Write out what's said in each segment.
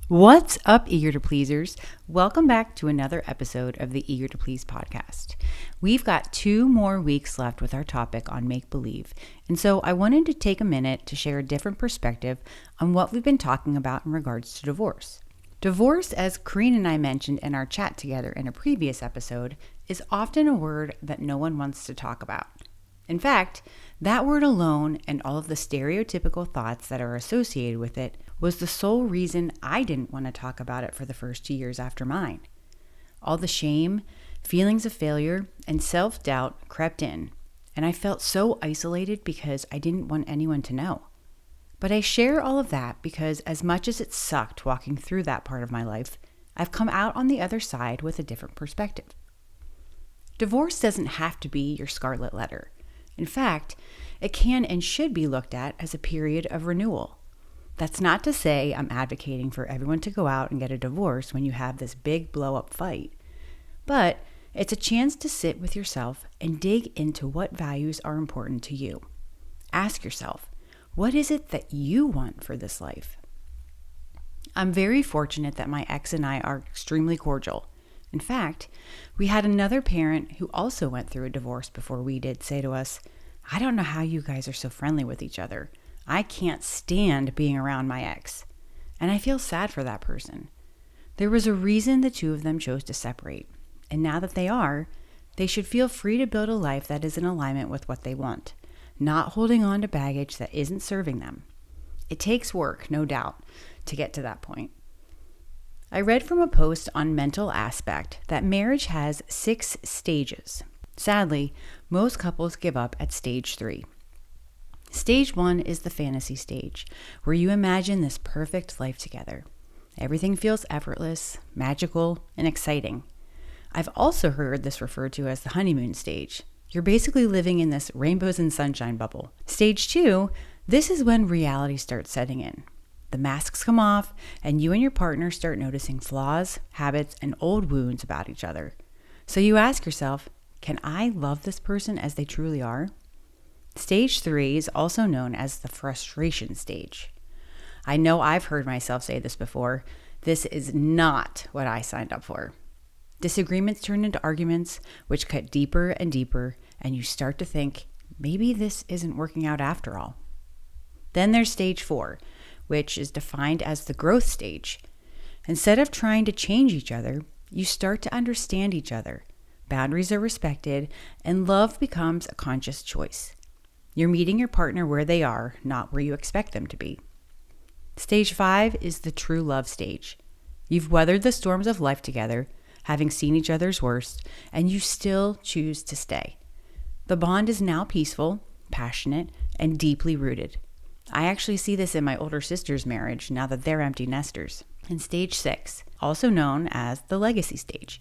What's up, Eager to Pleasers? Welcome back to another episode of the Eager to Please podcast. We've got 2 more weeks left with our topic on make-believe, and so I wanted to take a minute to share a different perspective on what we've been talking about in regards to divorce. Divorce, as Corrine and I mentioned in our chat together in a previous episode, is often a word that no one wants to talk about. In fact, that word alone and all of the stereotypical thoughts that are associated with it was the sole reason I didn't want to talk about it for the first 2 years after mine. All the shame, feelings of failure, and self-doubt crept in, and I felt so isolated because I didn't want anyone to know. But I share all of that because as much as it sucked walking through that part of my life, I've come out on the other side with a different perspective. Divorce doesn't have to be your scarlet letter. In fact, it can and should be looked at as a period of renewal. That's not to say I'm advocating for everyone to go out and get a divorce when you have this big blow-up fight, but it's a chance to sit with yourself and dig into what values are important to you. Ask yourself, what is it that you want for this life? I'm very fortunate that my ex and I are extremely cordial. In fact, we had another parent who also went through a divorce before we did say to us, "I don't know how you guys are so friendly with each other. I can't stand being around my ex." And I feel sad for that person. There was a reason the 2 of them chose to separate. And now that they are, they should feel free to build a life that is in alignment with what they want, not holding on to baggage that isn't serving them. It takes work, no doubt, to get to that point. I read from a post on Mental Aspect that marriage has 6 stages. Sadly, most couples give up at stage 3. Stage 1 is the fantasy stage, where you imagine this perfect life together. Everything feels effortless, magical, and exciting. I've also heard this referred to as the honeymoon stage. You're basically living in this rainbows and sunshine bubble. Stage 2, this is when reality starts setting in. The masks come off, and you and your partner start noticing flaws, habits, and old wounds about each other. So you ask yourself, can I love this person as they truly are? Stage 3 is also known as the frustration stage. I know I've heard myself say this before. This is not what I signed up for. Disagreements turn into arguments, which cut deeper and deeper, and you start to think, maybe this isn't working out after all. Then there's stage 4, which is defined as the growth stage. Instead of trying to change each other, you start to understand each other. Boundaries are respected, and love becomes a conscious choice. You're meeting your partner where they are, not where you expect them to be. Stage 5 is the true love stage. You've weathered the storms of life together, having seen each other's worst, and you still choose to stay. The bond is now peaceful, passionate, and deeply rooted. I actually see this in my older sister's marriage now that they're empty nesters. And stage 6, also known as the legacy stage.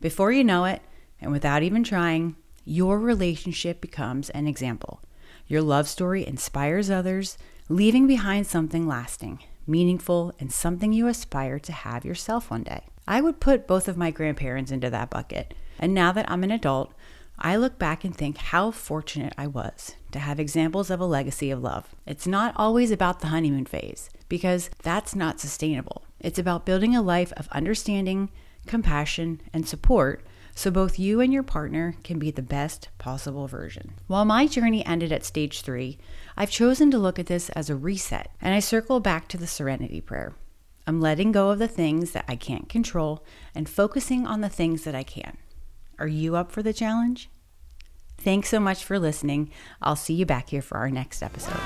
Before you know it, and without even trying, your relationship becomes an example. Your love story inspires others, leaving behind something lasting, meaningful, and something you aspire to have yourself one day. I would put both of my grandparents into that bucket. And now that I'm an adult, I look back and think how fortunate I was to have examples of a legacy of love. It's not always about the honeymoon phase, because that's not sustainable. It's about building a life of understanding, compassion, and support so both you and your partner can be the best possible version. While my journey ended at stage 3, I've chosen to look at this as a reset, and I circle back to the serenity prayer. I'm letting go of the things that I can't control and focusing on the things that I can. Are you up for the challenge? Thanks so much for listening. I'll see you back here for our next episode.